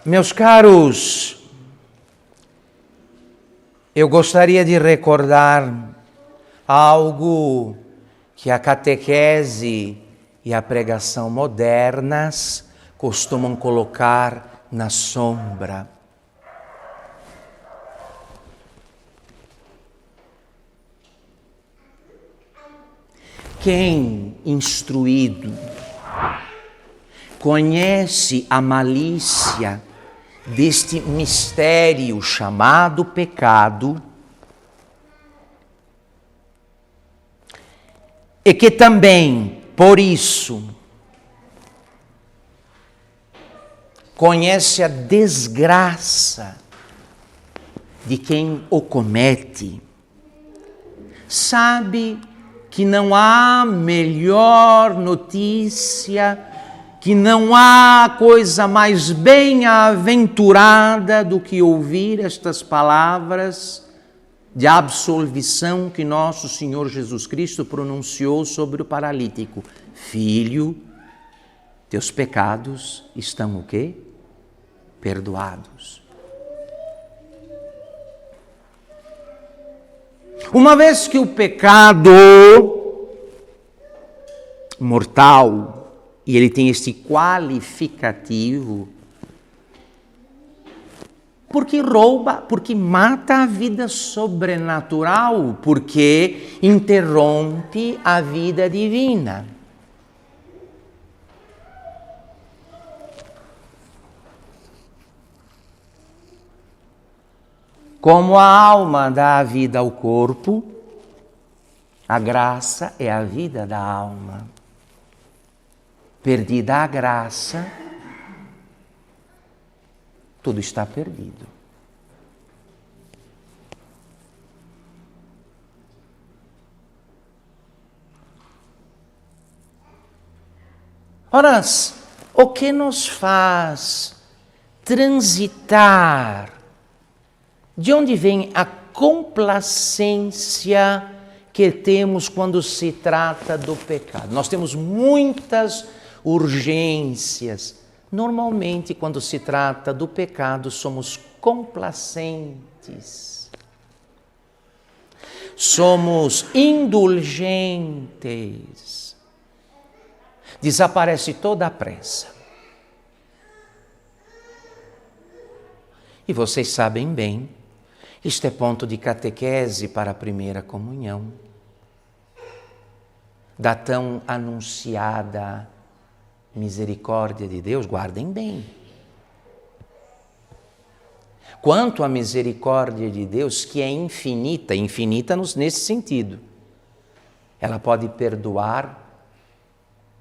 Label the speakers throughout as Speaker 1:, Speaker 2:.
Speaker 1: Meus caros, eu gostaria de recordar algo que a catequese e a pregação modernas costumam colocar na sombra. Quem instruído conhece a malícia deste mistério chamado pecado, e que também, por isso, conhece a desgraça de quem o comete, sabe que não há melhor notícia, que não há coisa mais bem-aventurada do que ouvir estas palavras de absolvição que nosso Senhor Jesus Cristo pronunciou sobre o paralítico. Filho, teus pecados estão o quê? Perdoados. Uma vez que o pecado mortal, e ele tem este qualificativo, porque rouba, porque mata a vida sobrenatural, porque interrompe a vida divina. Como a alma dá a vida ao corpo, a graça é a vida da alma. Perdida a graça, tudo está perdido. Ora, o que nos faz transitar? De onde vem a complacência que temos quando se trata do pecado? Nós temos muitas urgências. Normalmente, quando se trata do pecado, somos complacentes. Somos indulgentes. Desaparece toda a pressa. E vocês sabem bem, isto é ponto de catequese para a primeira comunhão, da tão anunciada misericórdia de Deus. Guardem bem. Quanto à misericórdia de Deus, que é infinita, infinita nesse sentido, ela pode perdoar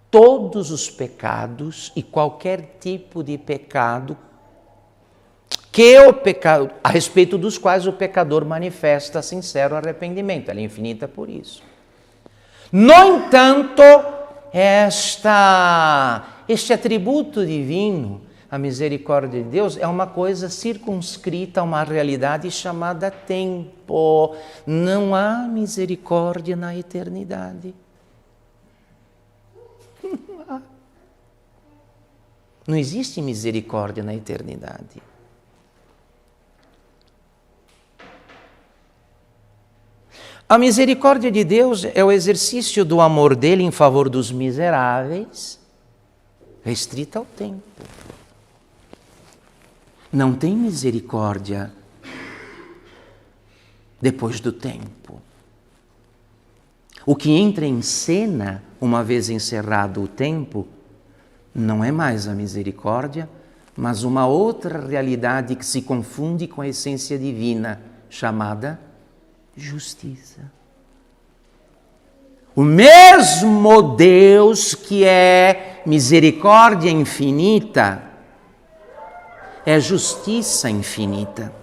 Speaker 1: todos os pecados e qualquer tipo de pecado a respeito dos quais o pecador manifesta sincero arrependimento. Ela é infinita por isso. No entanto, este atributo divino, a misericórdia de Deus, é uma coisa circunscrita a uma realidade chamada tempo. Não há misericórdia na eternidade. Não existe misericórdia na eternidade. A misericórdia de Deus é o exercício do amor dele em favor dos miseráveis, restrita ao tempo. Não tem misericórdia depois do tempo. O que entra em cena, uma vez encerrado o tempo, não é mais a misericórdia, mas uma outra realidade que se confunde com a essência divina, chamada justiça. O mesmo Deus que é misericórdia infinita, é justiça infinita.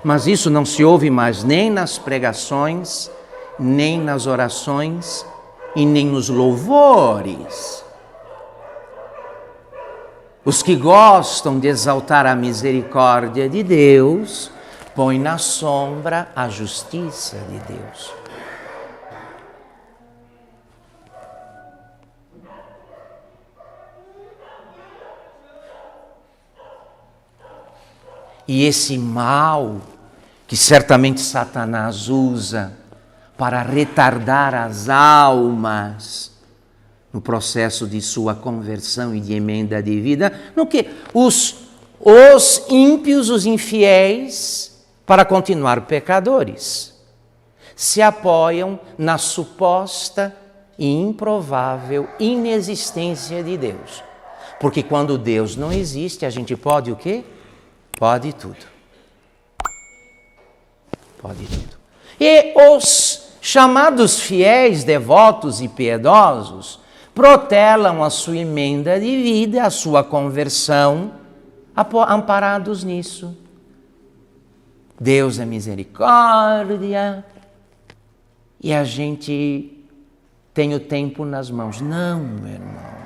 Speaker 1: Mas isso não se ouve mais nem nas pregações, nem nas orações e nem nos louvores. Os que gostam de exaltar a misericórdia de Deus põe na sombra a justiça de Deus. E esse mal, que certamente Satanás usa para retardar as almas no processo de sua conversão e de emenda de vida, no que os ímpios, os infiéis, para continuar pecadores, se apoiam na suposta e improvável inexistência de Deus. Porque quando Deus não existe, a gente pode o quê? Pode tudo. Pode tudo. E os chamados fiéis, devotos e piedosos protelam a sua emenda de vida, a sua conversão, amparados nisso. Deus é misericórdia e a gente tem o tempo nas mãos. Não, meu irmão.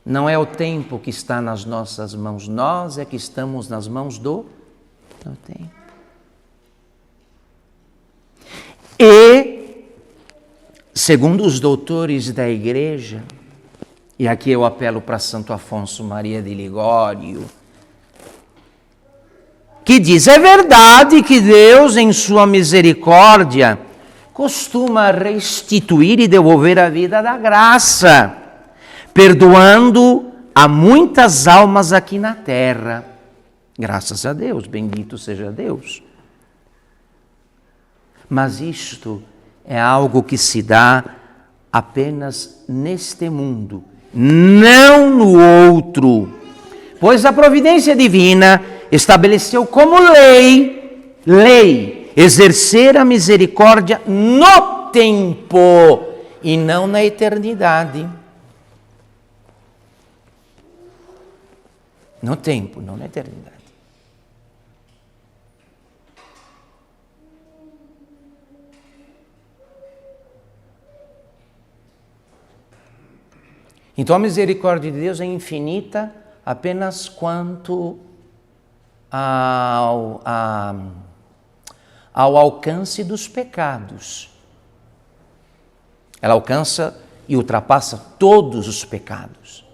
Speaker 1: Não é o tempo que está nas nossas mãos, nós é que estamos nas mãos do tempo. E, segundo os doutores da igreja, e aqui eu apelo para Santo Afonso Maria de Ligório, que diz, é verdade que Deus, em sua misericórdia, costuma restituir e devolver a vida da graça, perdoando a muitas almas aqui na terra. Graças a Deus, bendito seja Deus. Mas isto é algo que se dá apenas neste mundo, não no outro. Pois a providência divina estabeleceu como lei, exercer a misericórdia no tempo e não na eternidade. No tempo, não na eternidade. Então a misericórdia de Deus é infinita apenas quanto ao alcance dos pecados. Ela alcança e ultrapassa todos os pecados.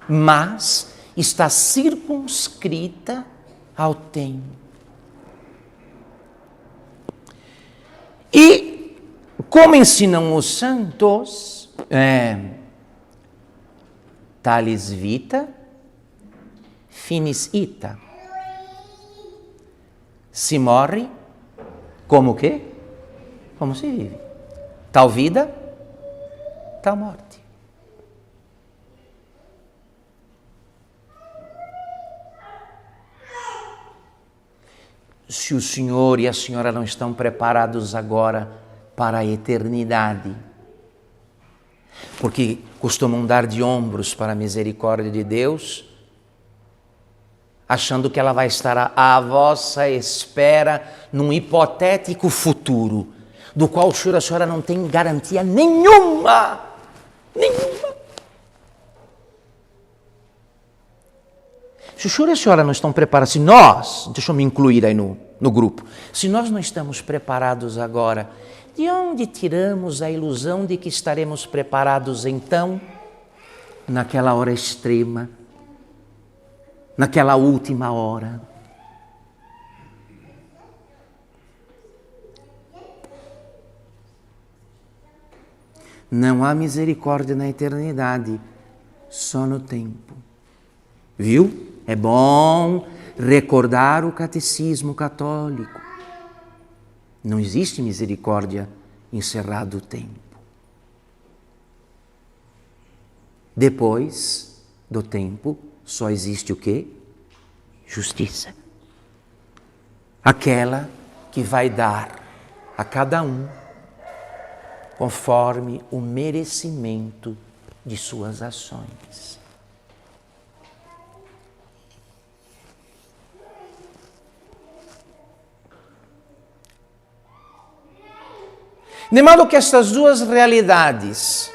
Speaker 1: Mas está circunscrita ao tempo. E, como ensinam os santos, talis vita, finis ita. Se morre, como o quê? Como se vive. Tal vida, tal morte. Se o senhor e a senhora não estão preparados agora para a eternidade, porque costumam dar de ombros para a misericórdia de Deus, achando que ela vai estar à vossa espera num hipotético futuro, do qual o senhor e a senhora não tem garantia nenhuma. Se o senhor e a senhora não estão preparados, se nós, deixa eu me incluir aí no grupo, se nós não estamos preparados agora, de onde tiramos a ilusão de que estaremos preparados então, naquela hora extrema, naquela última hora? Não há misericórdia na eternidade, só no tempo. Viu? É bom recordar o catecismo católico. Não existe misericórdia encerrado o tempo. Depois do tempo, só existe o quê? Justiça. Aquela que vai dar a cada um conforme o merecimento de suas ações. De modo que essas duas realidades,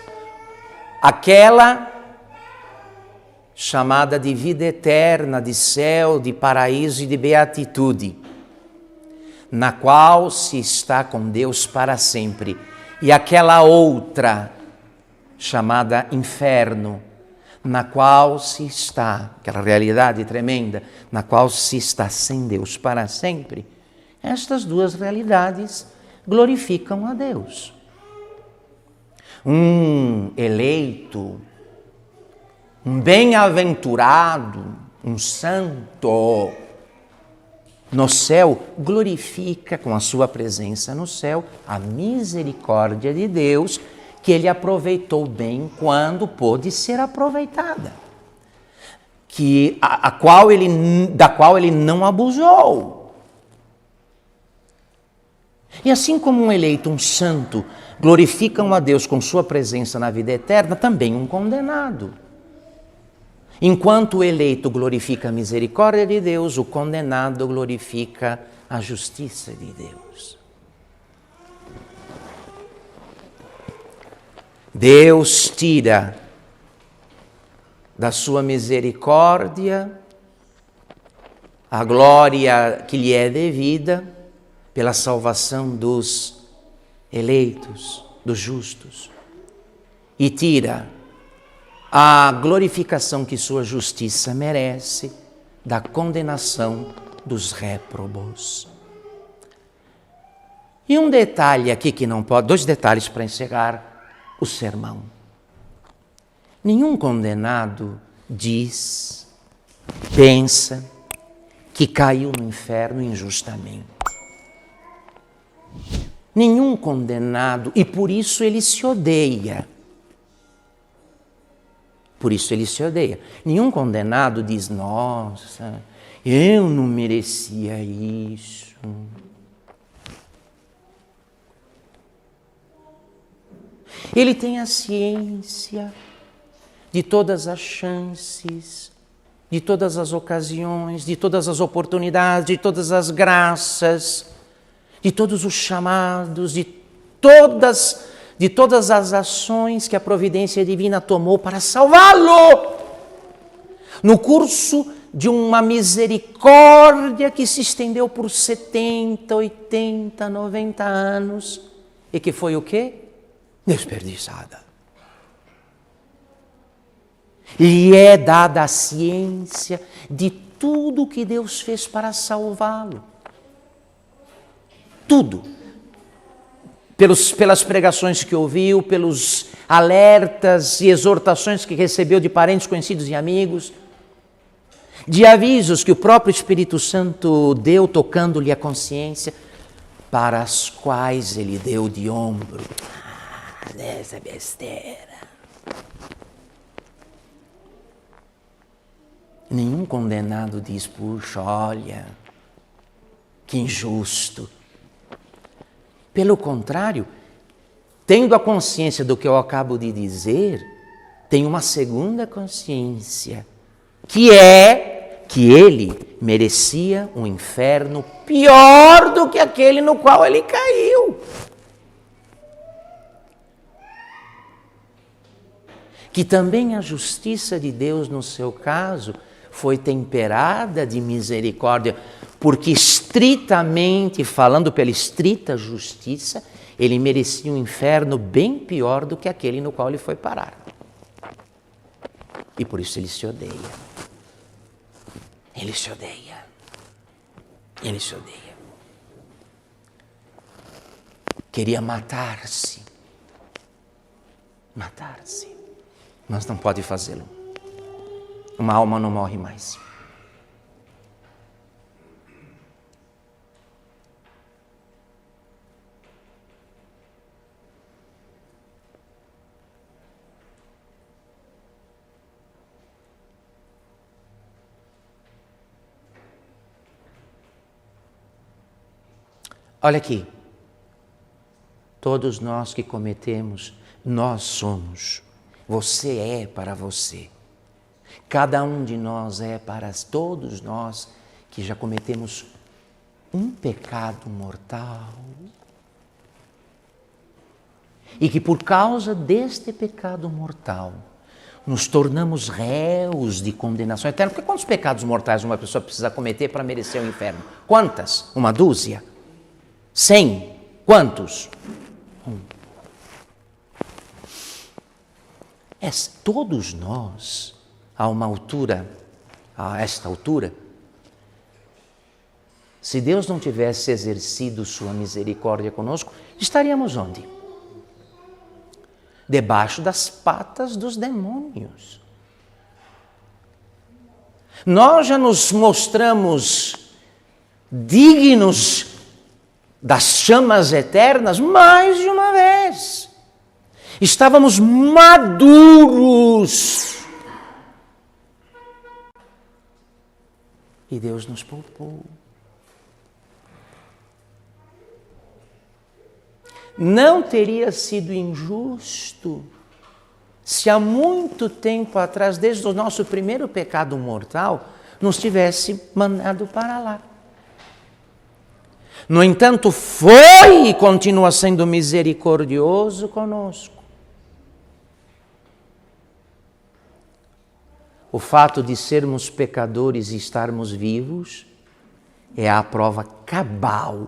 Speaker 1: aquela chamada de vida eterna, de céu, de paraíso e de beatitude, na qual se está com Deus para sempre, e aquela outra chamada inferno, na qual se está, aquela realidade tremenda, na qual se está sem Deus para sempre, estas duas realidades glorificam a Deus. Um eleito, um bem-aventurado, um santo, no céu, glorifica com a sua presença no céu a misericórdia de Deus, que ele aproveitou bem quando pôde ser aproveitada, da qual ele não abusou. E assim como um eleito, um santo, glorificam a Deus com sua presença na vida eterna, também um condenado. Enquanto o eleito glorifica a misericórdia de Deus, o condenado glorifica a justiça de Deus. Deus tira da sua misericórdia a glória que lhe é devida pela salvação dos eleitos, dos justos, e tira a glorificação que sua justiça merece da condenação dos réprobos. E um detalhe aqui que não pode, 2 detalhes para encerrar o sermão. Nenhum condenado diz, pensa que caiu no inferno injustamente. Nenhum condenado, e por isso ele se odeia. Por isso ele se odeia. Nenhum condenado diz, nossa, eu não merecia isso. Ele tem a ciência de todas as chances, de todas as ocasiões, de todas as oportunidades, de todas as graças, de todos os chamados, de todas as ações que a providência divina tomou para salvá-lo. No curso de uma misericórdia que se estendeu por 70, 80, 90 anos e que foi o quê? Desperdiçada. Lhe é dada a ciência de tudo que Deus fez para salvá-lo. Tudo. Pelas pregações que ouviu, pelos alertas e exortações que recebeu de parentes, conhecidos e amigos, de avisos que o próprio Espírito Santo deu, tocando-lhe a consciência, para as quais ele deu de ombro. Dessa besteira. Nenhum condenado diz, puxa, olha, que injusto. Pelo contrário, tendo a consciência do que eu acabo de dizer, tem uma segunda consciência, que é que ele merecia um inferno pior do que aquele no qual ele caiu. Que também a justiça de Deus, no seu caso, foi temperada de misericórdia, porque estritamente, falando pela estrita justiça, ele merecia um inferno bem pior do que aquele no qual ele foi parar. E por isso ele se odeia. Ele se odeia. Ele se odeia. Queria matar-se. Matar-se. Mas não pode fazê-lo. Uma alma não morre mais. Olha aqui. Todos nós que cometemos, nós somos. Você é para você. Cada um de nós é para todos nós que já cometemos um pecado mortal. E que por causa deste pecado mortal, nos tornamos réus de condenação eterna. Porque quantos pecados mortais uma pessoa precisa cometer para merecer o inferno? Quantas? 1 dúzia? 100? Quantos? 1. Todos nós, a esta altura, se Deus não tivesse exercido sua misericórdia conosco, estaríamos onde? Debaixo das patas dos demônios. Nós já nos mostramos dignos das chamas eternas mais de uma vez. Estávamos maduros. E Deus nos poupou. Não teria sido injusto se há muito tempo atrás, desde o nosso primeiro pecado mortal, nos tivesse mandado para lá. No entanto, foi e continua sendo misericordioso conosco. O fato de sermos pecadores e estarmos vivos é a prova cabal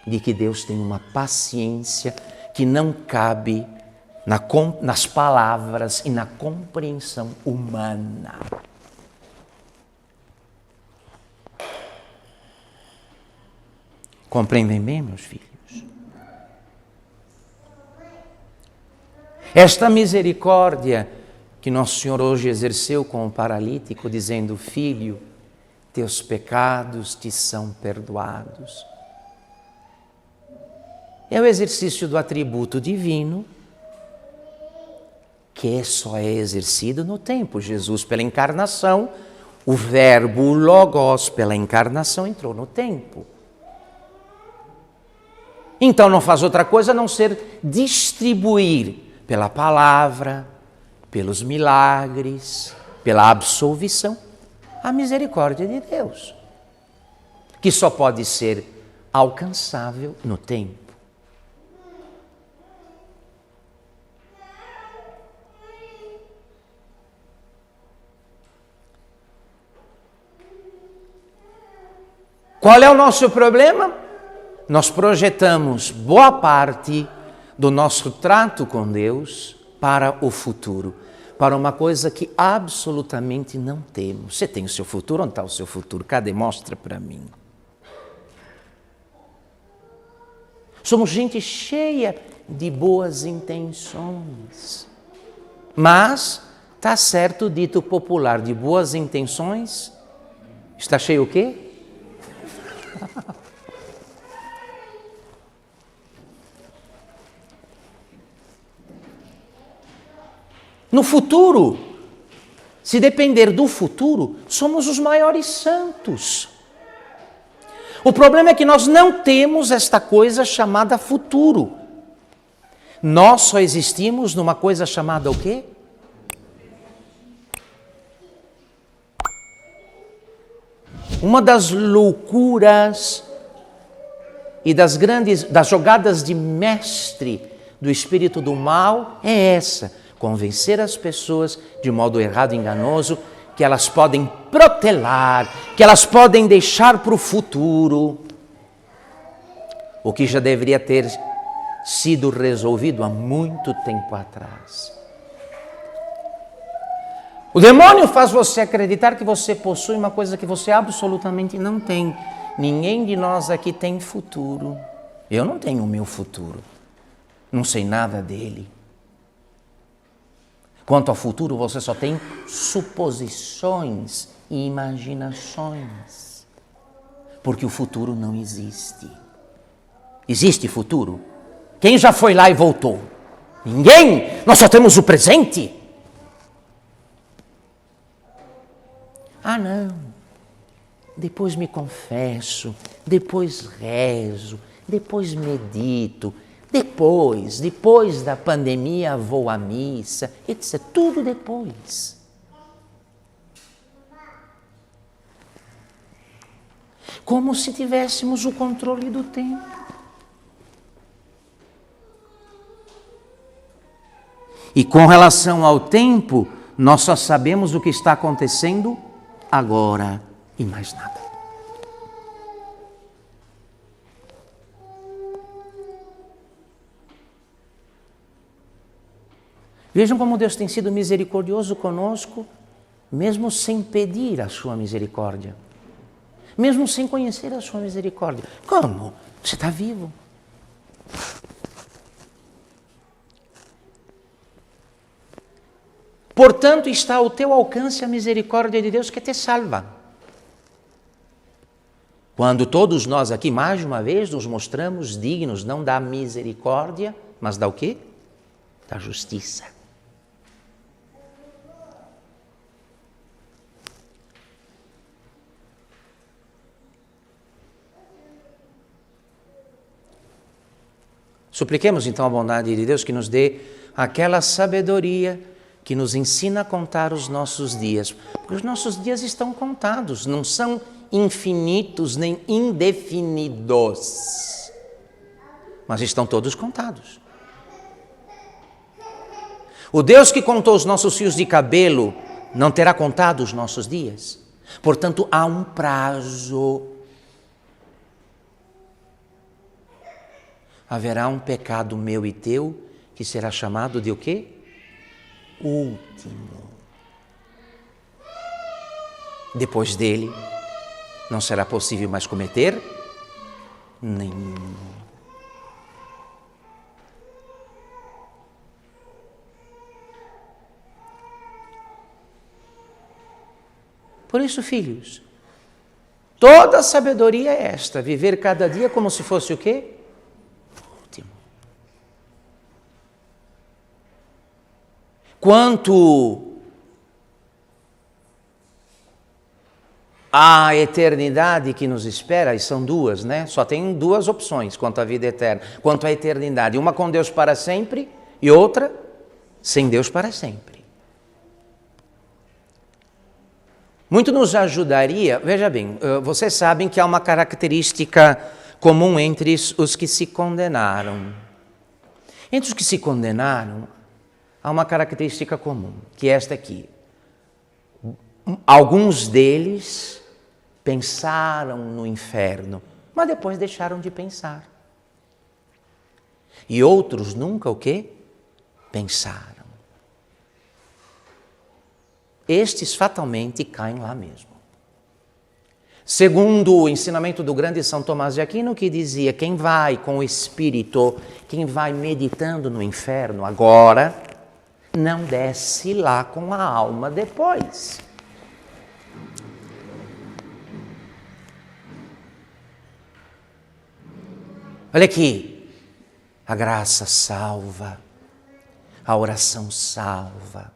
Speaker 1: de que Deus tem uma paciência que não cabe nas palavras e na compreensão humana. Compreendem bem, meus filhos? Esta misericórdia que Nosso Senhor hoje exerceu com o paralítico, dizendo: filho, teus pecados te são perdoados. É o exercício do atributo divino que só é exercido no tempo. Jesus, pela encarnação, o verbo, o logos, pela encarnação, entrou no tempo. Então não faz outra coisa a não ser distribuir pela palavra, pelos milagres, pela absolvição, a misericórdia de Deus, que só pode ser alcançável no tempo. Qual é o nosso problema? Nós projetamos boa parte do nosso trato com Deus para o futuro, para uma coisa que absolutamente não temos. Você tem o seu futuro? Onde está o seu futuro? Cadê? Mostra para mim. Somos gente cheia de boas intenções, mas está certo o dito popular: de boas intenções está cheio o quê? No futuro, se depender do futuro, somos os maiores santos. O problema é que nós não temos esta coisa chamada futuro. Nós só existimos numa coisa chamada o quê? Uma das loucuras e das jogadas de mestre do espírito do mal é essa: convencer as pessoas de modo errado e enganoso que elas podem protelar, que elas podem deixar para o futuro o que já deveria ter sido resolvido há muito tempo atrás. O demônio faz você acreditar que você possui uma coisa que você absolutamente não tem. Ninguém de nós aqui tem futuro. Eu não tenho o meu futuro. Não sei nada dele. Quanto ao futuro, você só tem suposições e imaginações. Porque o futuro não existe. Existe futuro? Quem já foi lá e voltou? Ninguém! Nós só temos o presente. Ah, não. Depois me confesso, depois rezo, depois medito. Depois da pandemia, vou à missa, etc. Tudo depois. Como se tivéssemos o controle do tempo. E com relação ao tempo, nós só sabemos o que está acontecendo agora e mais nada. Vejam como Deus tem sido misericordioso conosco, mesmo sem pedir a sua misericórdia. Mesmo sem conhecer a sua misericórdia. Como? Você está vivo. Portanto, está ao teu alcance a misericórdia de Deus que te salva. Quando todos nós aqui, mais uma vez, nos mostramos dignos, não da misericórdia, mas da o quê? Da justiça. Supliquemos então a bondade de Deus que nos dê aquela sabedoria que nos ensina a contar os nossos dias. Porque os nossos dias estão contados, não são infinitos nem indefinidos, mas estão todos contados. O Deus que contou os nossos fios de cabelo não terá contado os nossos dias. Portanto, há um prazo. Haverá um pecado meu e teu que será chamado de o quê? Último. Depois dele, não será possível mais cometer nenhum. Por isso, filhos, toda a sabedoria é esta, viver cada dia como se fosse o quê? Quanto à eternidade que nos espera, e são duas, né? Só tem duas opções quanto à vida eterna. Quanto à eternidade, uma com Deus para sempre e outra sem Deus para sempre. Muito nos ajudaria, veja bem, vocês sabem que há uma característica comum entre os que se condenaram. Entre os que se condenaram, há uma característica comum, que é esta aqui. Alguns deles pensaram no inferno, mas depois deixaram de pensar. E outros nunca o quê? Pensaram. Estes fatalmente caem lá mesmo. Segundo o ensinamento do grande São Tomás de Aquino, que dizia, quem vai com o espírito, quem vai meditando no inferno agora, não desce lá com a alma depois. Olha aqui, a graça salva, a oração salva,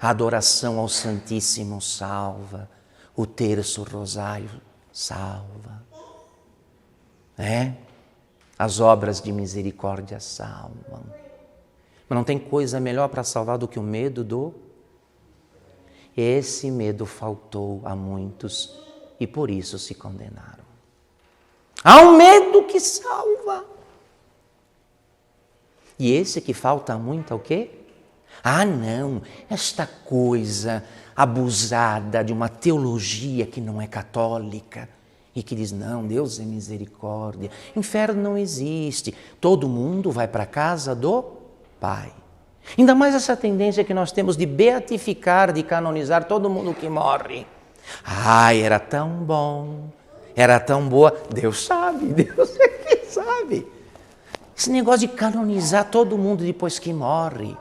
Speaker 1: a adoração ao Santíssimo salva, o terço, o rosário salva, as obras de misericórdia salvam. Mas não tem coisa melhor para salvar do que o medo do... Esse medo faltou a muitos e por isso se condenaram. Há um medo que salva. E esse que falta muito é o quê? Ah, não, esta coisa abusada de uma teologia que não é católica e que diz, não, Deus é misericórdia, inferno não existe, todo mundo vai para a casa do Pai. Ainda mais essa tendência que nós temos de beatificar, de canonizar todo mundo que morre. Ai, era tão bom, era tão boa. Deus sabe, Deus é que sabe. Esse negócio de canonizar todo mundo depois que morre,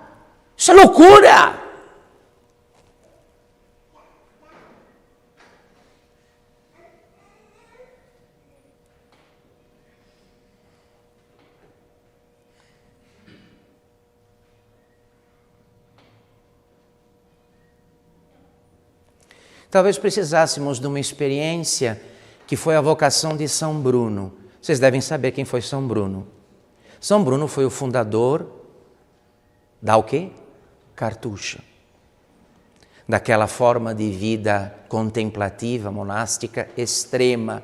Speaker 1: isso é loucura! Talvez precisássemos de uma experiência que foi a vocação de São Bruno. Vocês devem saber quem foi São Bruno. São Bruno foi o fundador da o quê? Cartucha. Daquela forma de vida contemplativa, monástica, extrema,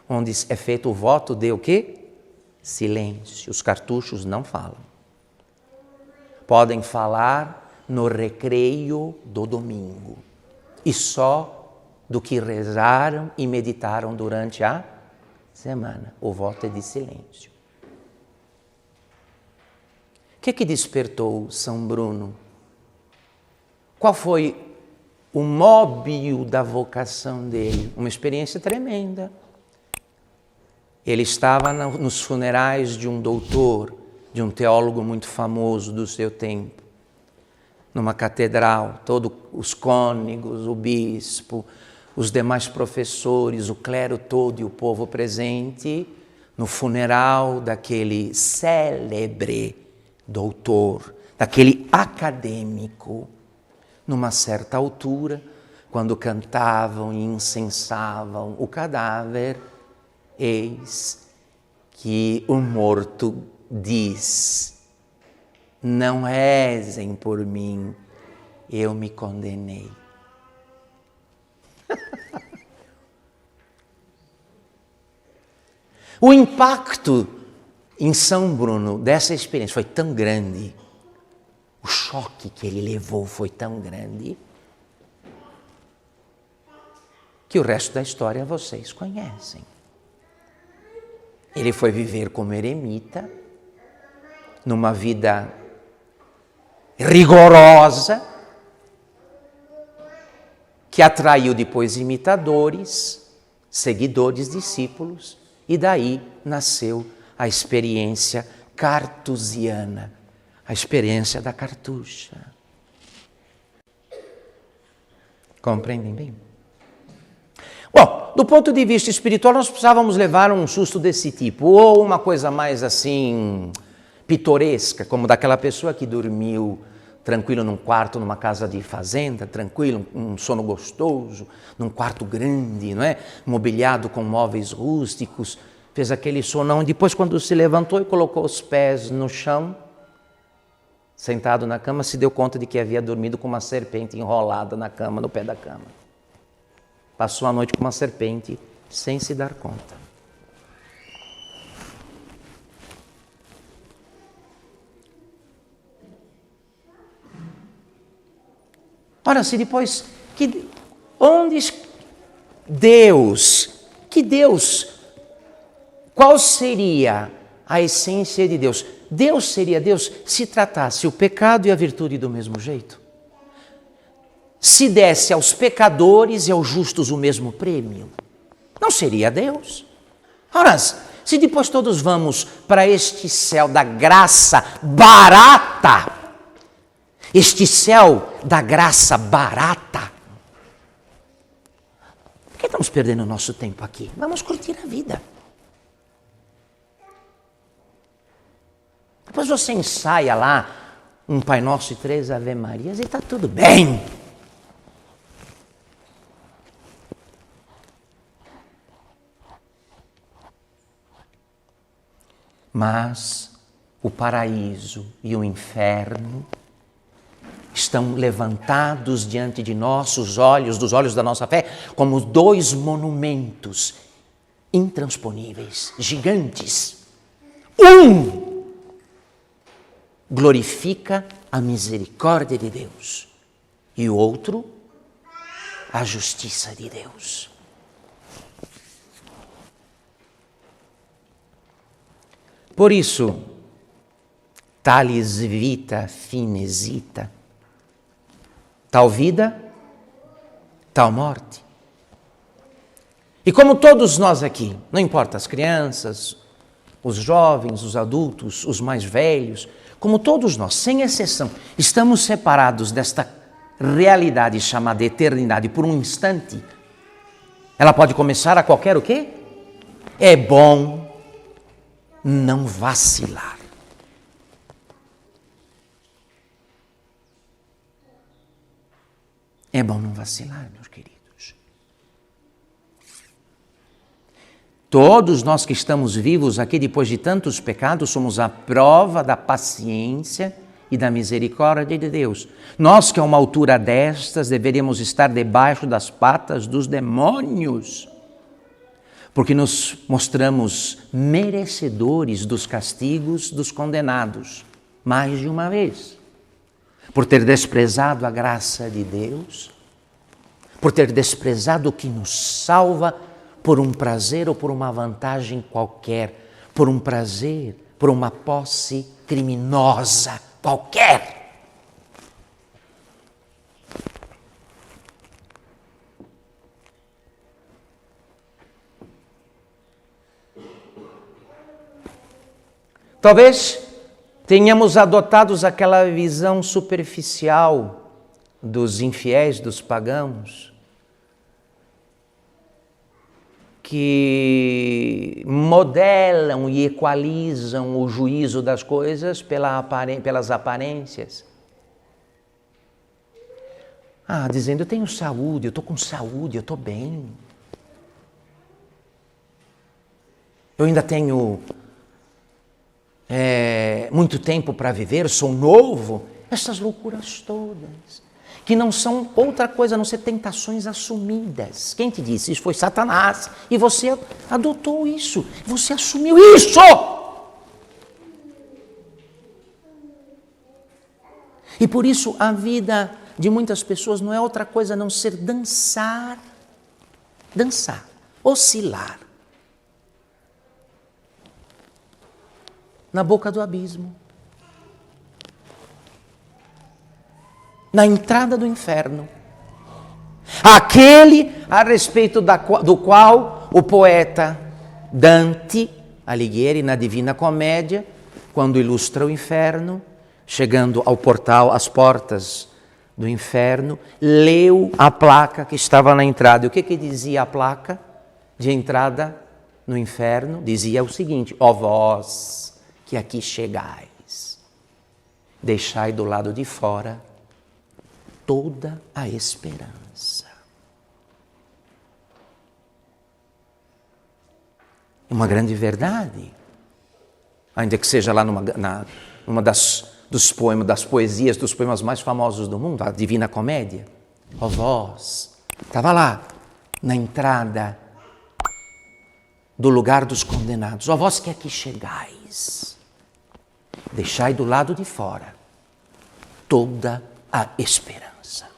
Speaker 1: onde é feito o voto de o quê? Silêncio. Os cartuchos não falam. Podem falar no recreio do domingo. E só do que rezaram e meditaram durante a semana. O voto é de silêncio. que despertou São Bruno? Qual foi o móbil da vocação dele? Uma experiência tremenda. Ele estava nos funerais de um doutor, de um teólogo muito famoso do seu tempo, numa catedral, todos os cônegos, o bispo, os demais professores, o clero todo e o povo presente, no funeral daquele célebre doutor, daquele acadêmico. Numa certa altura, quando cantavam e incensavam o cadáver, eis que o morto diz: não rezem por mim, eu me condenei. O impacto em São Bruno dessa experiência foi tão grande, o choque que ele levou foi tão grande, que o resto da história vocês conhecem. Ele foi viver como eremita, numa vida rigorosa, que atraiu depois imitadores, seguidores, discípulos, e daí nasceu a experiência cartusiana, a experiência da cartucha. Compreendem bem? Bom, do ponto de vista espiritual, nós precisávamos levar um susto desse tipo, ou uma coisa mais assim, pitoresca, como daquela pessoa que dormiu tranquilo num quarto, numa casa de fazenda, tranquilo, um sono gostoso, num quarto grande, não é? Mobiliado com móveis rústicos, fez aquele sonão, depois quando se levantou e colocou os pés no chão, sentado na cama, se deu conta de que havia dormido com uma serpente enrolada na cama, no pé da cama. Passou a noite com uma serpente sem se dar conta. Ora, se depois, qual seria a essência de Deus? Deus seria Deus se tratasse o pecado e a virtude do mesmo jeito. Se desse aos pecadores e aos justos o mesmo prêmio, não seria Deus. Ora, se depois todos vamos para este céu da graça barata, este céu da graça barata, por que estamos perdendo o nosso tempo aqui? Vamos curtir a vida. Depois você ensaia lá um Pai Nosso e 3 Ave Marias e está tudo bem. Mas o paraíso e o inferno estão levantados diante de nossos olhos, dos olhos da nossa fé, como dois monumentos intransponíveis, gigantes. Um glorifica a misericórdia de Deus e o outro a justiça de Deus. Por isso, talis vita fines ita, tal vida, tal morte. E como todos nós aqui, não importa as crianças, os jovens, os adultos, os mais velhos, como todos nós, sem exceção, estamos separados desta realidade chamada eternidade por um instante, ela pode começar a qualquer o quê? É bom não vacilar. É bom não vacilar, meus queridos. Todos nós que estamos vivos aqui depois de tantos pecados somos a prova da paciência e da misericórdia de Deus. Nós que a uma altura destas deveríamos estar debaixo das patas dos demônios, porque nos mostramos merecedores dos castigos dos condenados, mais de uma vez. Por ter desprezado a graça de Deus, por ter desprezado o que nos salva por um prazer ou por uma vantagem qualquer, por um prazer, por uma posse criminosa qualquer. Talvez tenhamos adotado aquela visão superficial dos infiéis, dos pagãos, que modelam e equalizam o juízo das coisas pelas aparências. Dizendo, eu tenho saúde, eu estou com saúde, eu estou bem. Eu ainda tenho muito tempo para viver, sou novo. Essas loucuras todas, que não são outra coisa a não ser tentações assumidas. Quem te disse? Isso foi Satanás. E você adotou isso. Você assumiu isso. E por isso a vida de muitas pessoas não é outra coisa a não ser dançar, oscilar na boca do abismo, na entrada do inferno, aquele a respeito do qual o poeta Dante Alighieri, na Divina Comédia, quando ilustra o inferno, chegando ao portal, às portas do inferno, leu a placa que estava na entrada. E o que dizia a placa de entrada no inferno? Dizia o seguinte: ó vós que aqui chegais, deixai do lado de fora toda a esperança. Uma grande verdade, ainda que seja lá numa dos poemas, das poesias, dos poemas mais famosos do mundo, a Divina Comédia. Ó vós, estava lá na entrada do lugar dos condenados, ó vós que aqui chegais, deixai do lado de fora toda a esperança.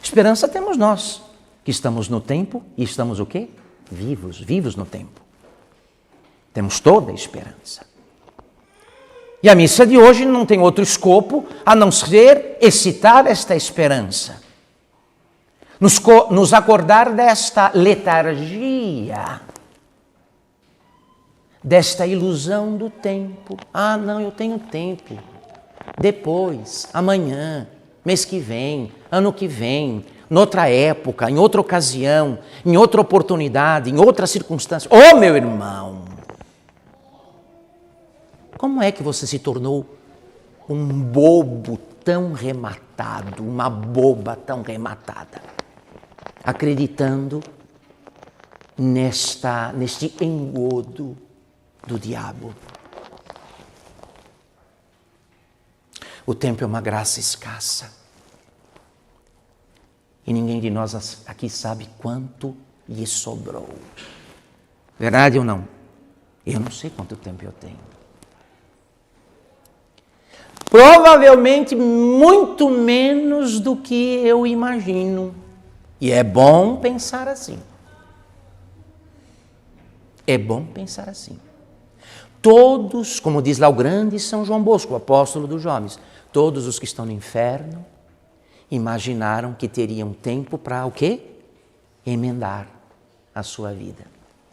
Speaker 1: Esperança temos nós, que estamos no tempo e estamos o quê? Vivos no tempo. Temos toda a esperança. E a missa de hoje não tem outro escopo a não ser excitar esta esperança. Nos acordar desta letargia, desta ilusão do tempo. Não, eu tenho tempo. Depois, amanhã, mês que vem, ano que vem, noutra época, em outra ocasião, em outra oportunidade, em outra circunstância. Ô, meu irmão! Como é que você se tornou um bobo tão rematado, uma boba tão rematada, acreditando neste engodo do diabo? O tempo é uma graça escassa. E ninguém de nós aqui sabe quanto lhe sobrou. Verdade ou não? Eu não sei quanto tempo eu tenho. Provavelmente muito menos do que eu imagino. E é bom pensar assim. É bom pensar assim. Todos, como diz lá o grande São João Bosco, o apóstolo dos jovens, todos os que estão no inferno imaginaram que teriam tempo para o quê? Emendar a sua vida.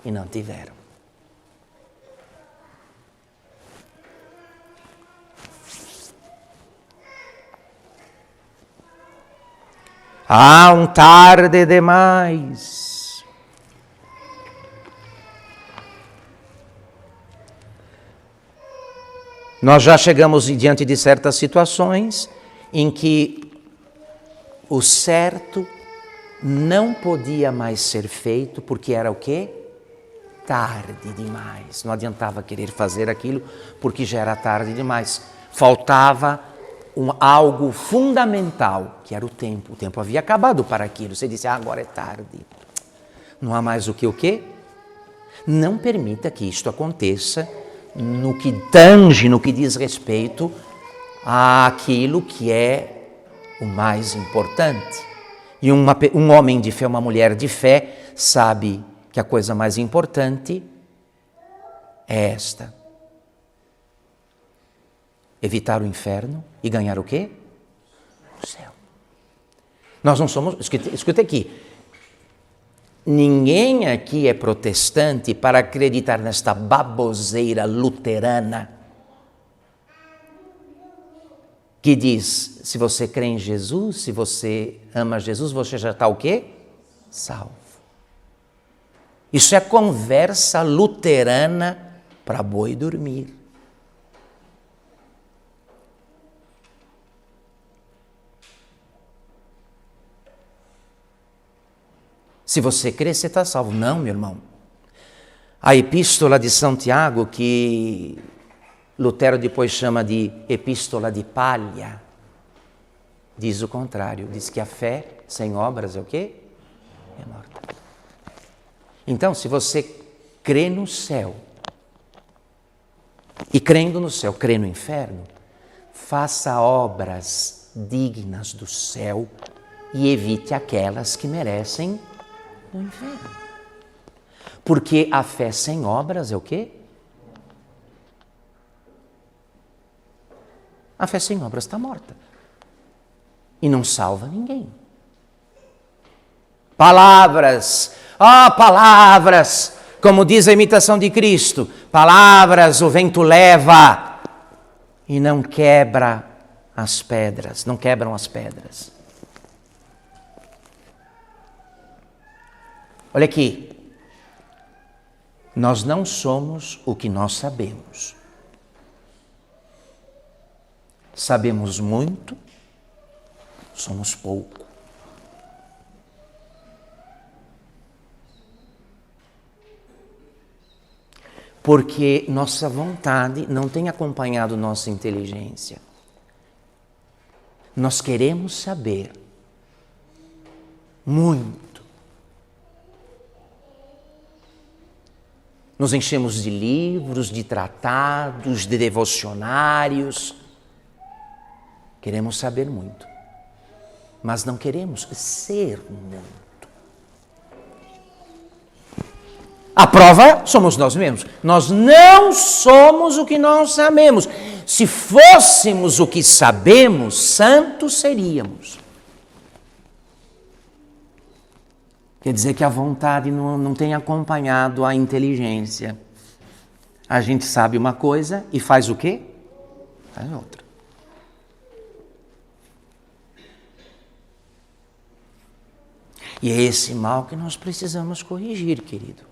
Speaker 1: E não tiveram. Um tarde demais. Nós já chegamos diante de certas situações em que o certo não podia mais ser feito porque era o quê? Tarde demais. Não adiantava querer fazer aquilo porque já era tarde demais. Faltava algo fundamental, que era o tempo. O tempo havia acabado para aquilo. Você disse, agora é tarde. Não há mais o quê? Não permita que isto aconteça no que tange, no que diz respeito àquilo que é o mais importante. E um homem de fé, uma mulher de fé, sabe que a coisa mais importante é esta. evitar o inferno e ganhar o quê? O céu. Nós não somos... Escuta aqui. Ninguém aqui é protestante para acreditar nesta baboseira luterana que diz, se você crê em Jesus, se você ama Jesus, você já está o quê? Salvo. Isso é conversa luterana para boi dormir. Se você crê, você está salvo. Não, meu irmão. A epístola de São Tiago, que Lutero depois chama de epístola de palha, diz o contrário. Diz que a fé sem obras é o quê? É morta. Então, se você crê no céu, e crendo no céu, crê no inferno, faça obras dignas do céu e evite aquelas que merecem o inferno. Porque a fé sem obras é o quê? A fé sem obras está morta. E não salva ninguém. Palavras, palavras, como diz a imitação de Cristo, palavras o vento leva e não quebra as pedras, não quebram as pedras. Olha aqui, nós não somos o que nós sabemos. Sabemos muito, somos pouco. Porque nossa vontade não tem acompanhado nossa inteligência. Nós queremos saber muito. Nos enchemos de livros, de tratados, de devocionários. Queremos saber muito, mas não queremos ser muito. A prova somos nós mesmos. Nós não somos o que nós sabemos. Se fôssemos o que sabemos, santos seríamos. Quer dizer que a vontade não tem acompanhado a inteligência. A gente sabe uma coisa e faz o quê? Faz outra. E é esse mal que nós precisamos corrigir, querido.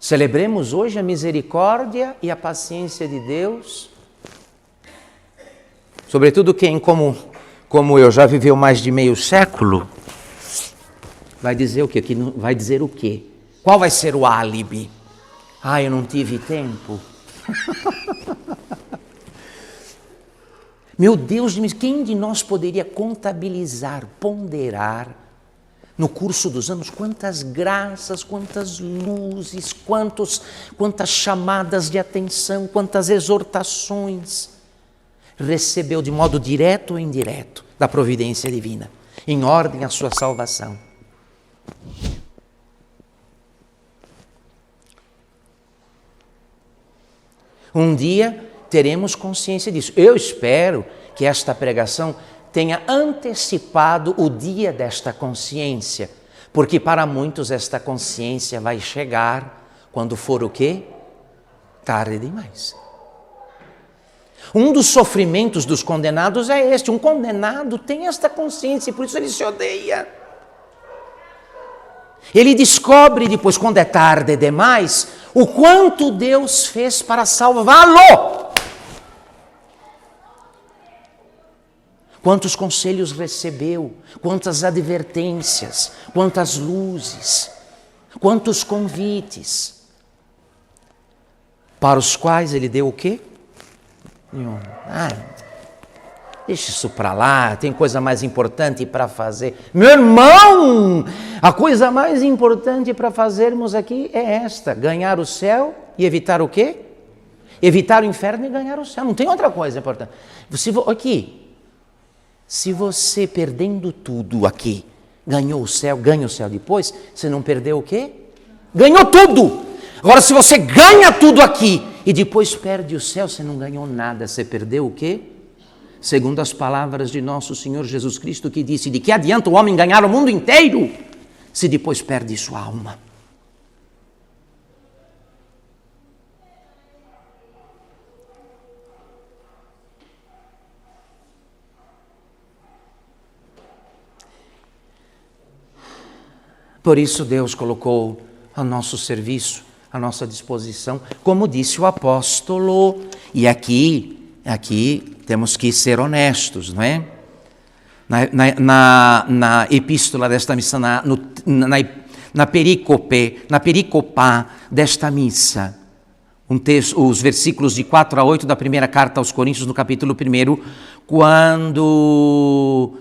Speaker 1: Celebremos hoje a misericórdia e a paciência de Deus. Sobretudo quem, como eu, já viveu mais de meio século, vai dizer o quê? Vai dizer o quê? Qual vai ser o álibi? Eu não tive tempo. Meu Deus, quem de nós poderia contabilizar, ponderar, no curso dos anos, quantas graças, quantas luzes, quantas chamadas de atenção, quantas exortações recebeu de modo direto ou indireto da providência divina, em ordem à sua salvação. Um dia teremos consciência disso. Eu espero que esta pregação tenha antecipado o dia desta consciência, porque para muitos esta consciência vai chegar quando for o quê? Tarde demais. Um dos sofrimentos dos condenados é este. Um condenado tem esta consciência e por isso ele se odeia. Ele descobre depois, quando é tarde demais, o quanto Deus fez para salvá-lo. Quantos conselhos recebeu, quantas advertências, quantas luzes, quantos convites, para os quais ele deu o quê? Nenhum. Deixa isso para lá, tem coisa mais importante para fazer. Meu irmão, a coisa mais importante para fazermos aqui é esta: ganhar o céu e evitar o quê? Evitar o inferno e ganhar o céu. Não tem outra coisa importante. Se você perdendo tudo aqui, ganha o céu depois, você não perdeu o quê? Ganhou tudo! Agora, se você ganha tudo aqui e depois perde o céu, você não ganhou nada. Você perdeu o quê? Segundo as palavras de nosso Senhor Jesus Cristo, que disse: de que adianta o homem ganhar o mundo inteiro se depois perde sua alma? Por isso Deus colocou ao nosso serviço, à nossa disposição, como disse o apóstolo, e aqui temos que ser honestos, não é? Na epístola desta missa, na pericopa desta missa, os versículos de 4 a 8 da primeira carta aos Coríntios, no capítulo 1, quando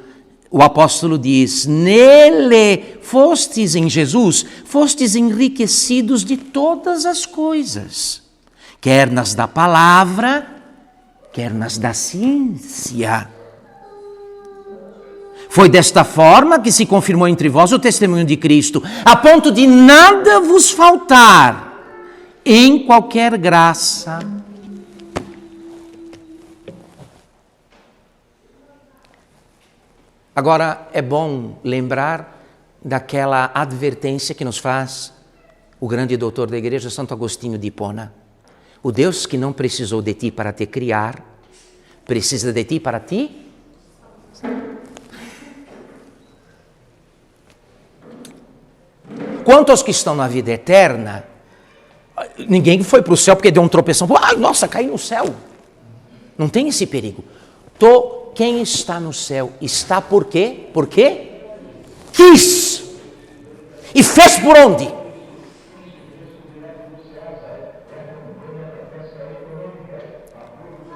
Speaker 1: o apóstolo diz: nele fostes, em Jesus, fostes enriquecidos de todas as coisas, quer nas da palavra, quer nas da ciência. Foi desta forma que se confirmou entre vós o testemunho de Cristo, a ponto de nada vos faltar em qualquer graça. Agora, é bom lembrar daquela advertência que nos faz o grande doutor da igreja, Santo Agostinho de Hipona. O Deus que não precisou de ti para te criar, precisa de ti para ti. Quanto aos que estão na vida eterna, ninguém foi para o céu porque deu um tropeção. Ai, nossa, caí no céu. Não tem esse perigo. Quem está no céu está por quê? Por quê? Quis. E fez por onde?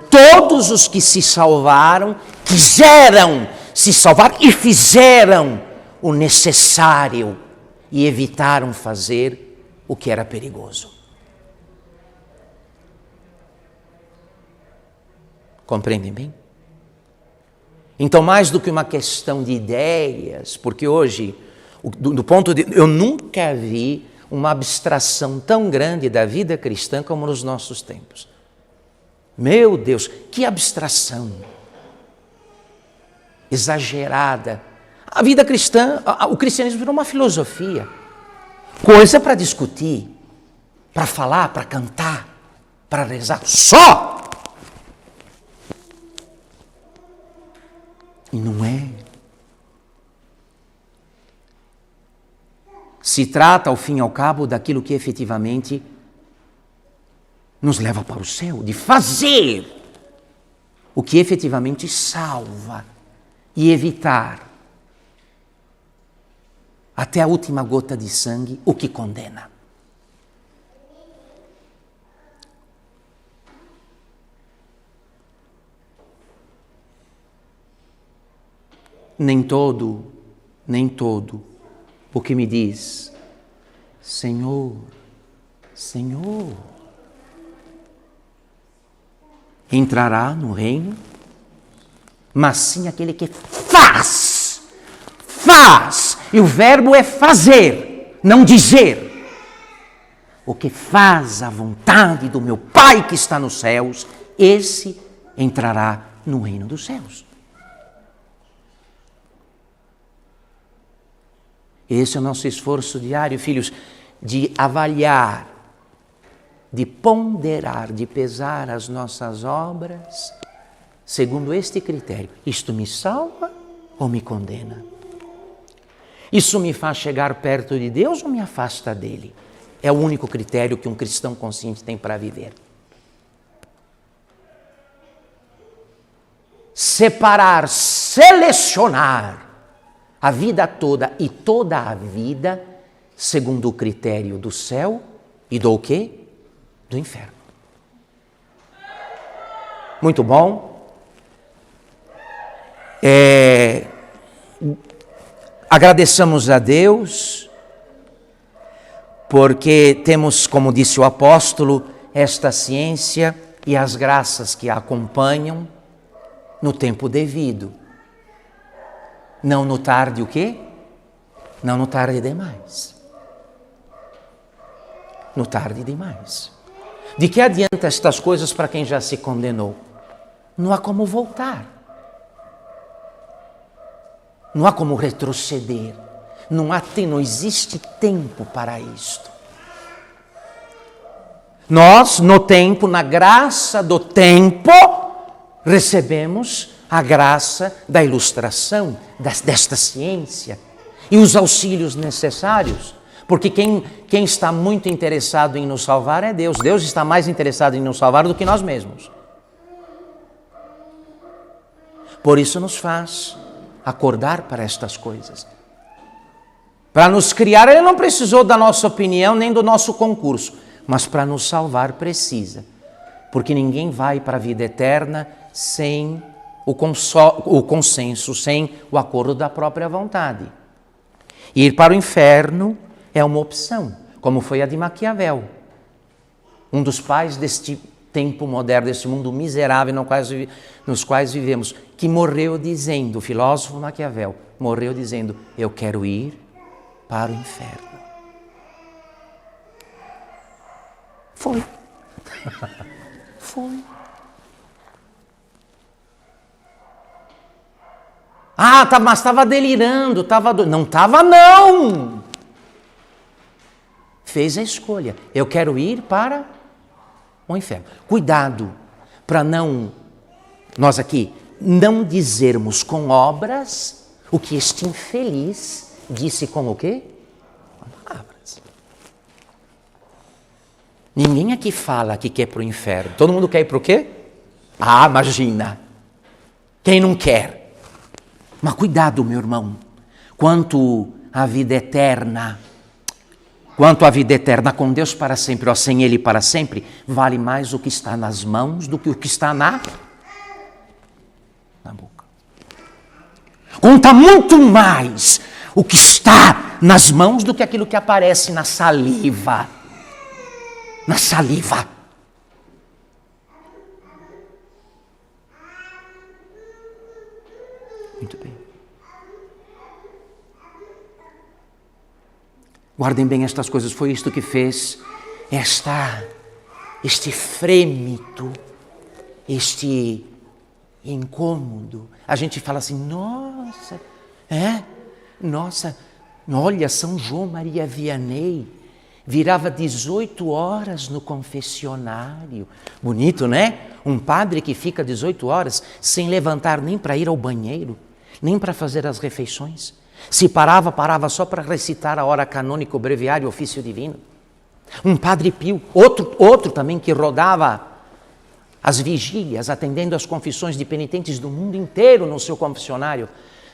Speaker 1: Todos os que se salvaram, quiseram se salvar e fizeram o necessário e evitaram fazer o que era perigoso. Compreendem bem? Então, mais do que uma questão de ideias, porque hoje, do ponto de... eu nunca vi uma abstração tão grande da vida cristã como nos nossos tempos. Meu Deus, que abstração exagerada. A vida cristã, o cristianismo virou uma filosofia, coisa para discutir, para falar, para cantar, para rezar, só! E não é. Se trata, ao fim e ao cabo, daquilo que efetivamente nos leva para o céu, de fazer o que efetivamente salva e evitar até a última gota de sangue o que condena. Nem todo o que me diz, Senhor, Senhor, entrará no reino, mas sim aquele que faz, e o verbo é fazer, não dizer. O que faz a vontade do meu Pai que está nos céus, esse entrará no reino dos céus. Esse é o nosso esforço diário, filhos, de avaliar, de ponderar, de pesar as nossas obras, segundo este critério. Isto me salva ou me condena? Isso me faz chegar perto de Deus ou me afasta dele? É o único critério que um cristão consciente tem para viver. Separar, selecionar a vida toda e toda a vida segundo o critério do céu e do quê? Do inferno. Muito bom. Agradeçamos a Deus porque temos, como disse o apóstolo, esta ciência e as graças que a acompanham no tempo devido. Não no tarde o quê? Não no tarde demais. no tarde demais. De que adianta estas coisas para quem já se condenou? Não há como voltar. Não há como retroceder. Não existe tempo para isto. Nós, no tempo, na graça do tempo, recebemos a graça da ilustração, desta ciência e os auxílios necessários. Porque quem está muito interessado em nos salvar é Deus. Deus está mais interessado em nos salvar do que nós mesmos. Por isso nos faz acordar para estas coisas. Para nos criar, Ele não precisou da nossa opinião nem do nosso concurso, mas para nos salvar precisa. Porque ninguém vai para a vida eterna sem o consenso, sem o acordo da própria vontade. Ir para o inferno é uma opção, como foi a de Maquiavel, um dos pais deste tempo moderno, deste mundo miserável nos quais vivemos, que morreu dizendo, o filósofo Maquiavel, morreu dizendo, eu quero ir para o inferno. Foi. Foi. Mas estava delirando, não estava não. Fez a escolha. Eu quero ir para o inferno. Cuidado para nós aqui, não dizermos com obras o que este infeliz disse com o quê? Com palavras. Ninguém aqui fala que quer ir para o inferno. Todo mundo quer ir para o quê? Imagina. Quem não quer? Mas cuidado, meu irmão, quanto à vida eterna com Deus para sempre, ou sem Ele para sempre, vale mais o que está nas mãos do que o que está na boca. Conta muito mais o que está nas mãos do que aquilo que aparece na saliva. Na saliva. Muito bem. Guardem bem estas coisas, foi isto que fez este frêmito, este incômodo. A gente fala assim, nossa, olha, São João Maria Vianney virava 18 horas no confessionário. Bonito, né? Um padre que fica 18 horas sem levantar nem para ir ao banheiro, nem para fazer as refeições. Se parava só para recitar a hora canônica, o breviário, o ofício divino. Um Padre Pio, outro também que rodava as vigílias, atendendo às confissões de penitentes do mundo inteiro no seu confessionário.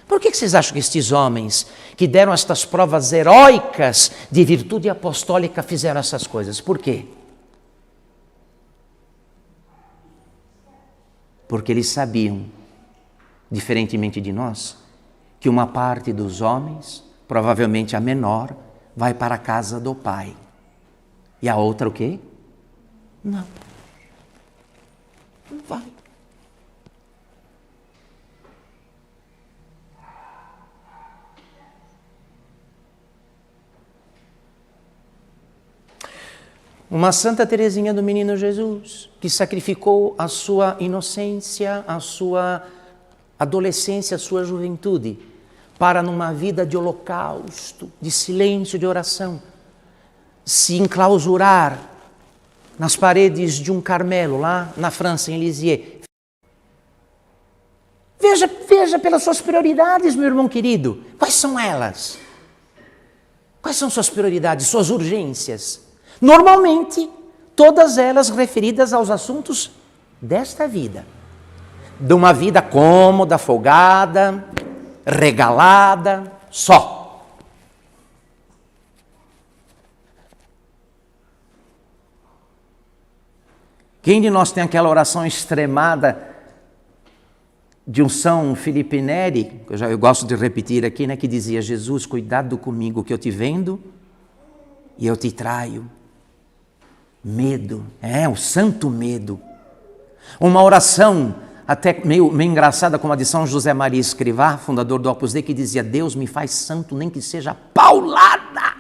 Speaker 1: Por que vocês acham que estes homens que deram estas provas heróicas de virtude apostólica fizeram essas coisas? Por quê? Porque eles sabiam, diferentemente de nós, que uma parte dos homens, provavelmente a menor, vai para a casa do Pai. E a outra o quê? Não vai. Uma Santa Teresinha do Menino Jesus, que sacrificou a sua inocência, a sua adolescência, a sua juventude, para numa vida de holocausto, de silêncio, de oração, se enclausurar nas paredes de um Carmelo, lá na França, em Lisieux. Veja pelas suas prioridades, meu irmão querido. Quais são elas? Quais são suas prioridades, suas urgências? Normalmente, todas elas referidas aos assuntos desta vida. De uma vida cômoda, folgada, regalada, só. Quem de nós tem aquela oração extremada de um São Felipe Neri, que eu gosto de repetir aqui, né, que dizia, Jesus, cuidado comigo, que eu te vendo e eu te traio. Medo, o santo medo. Uma oração até meio engraçada, como a de São José Maria Escrivá, fundador do Opus Dei, que dizia, Deus me faz santo, nem que seja paulada.